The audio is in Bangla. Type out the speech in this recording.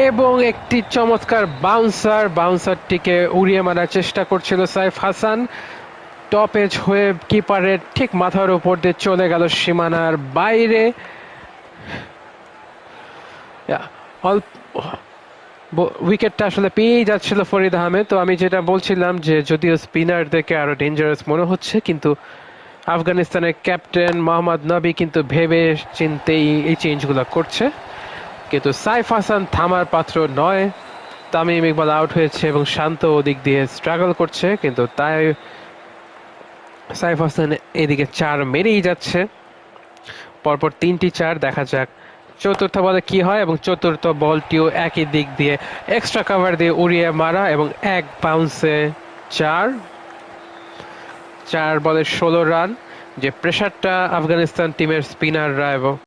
এবং একটি চমৎকার বাউন্সারটিকে উড়িয়ে মারার চেষ্টা করছিল সাইফ হাসান। টপ এজ হয়ে কিপারের ঠিক মাথার উপর দিয়ে চলে গেল সীমানার বাইরে। অল্প উইকেটটা আসলে পেয়েই যাচ্ছিল ফরিদ আহমেদ। তো আমি যেটা বলছিলাম যে যদিও স্পিনারদেরকে আরো ডেঞ্জারাস মনে হচ্ছে, কিন্তু আফগানিস্তানের ক্যাপ্টেন মোহাম্মদ নবী কিন্তু ভেবে চিন্তেই এই চেঞ্জগুলো করছে। কিন্তু সাইফ হাসান থামার পাত্র নয়। তামিম ইকবাল আউট হয়েছে এবং শান্ত ওদিক দিয়ে স্ট্রাগল করছে, কিন্তু তাই সাইফ হাসান এদিকে চার মেরেই যাচ্ছে, পরপর তিনটি চার। দেখা যাক চতুর্থ বলে কি হয়, এবং চতুর্থ বলটিও একই দিক দিয়ে এক্সট্রা কভার দিয়ে উড়িয়ে মারা এবং এক বাউন্সে চার। 4 বলে 16 রান। যে প্রেশারটা আফগানিস্তান টিমের স্পিনাররা এবং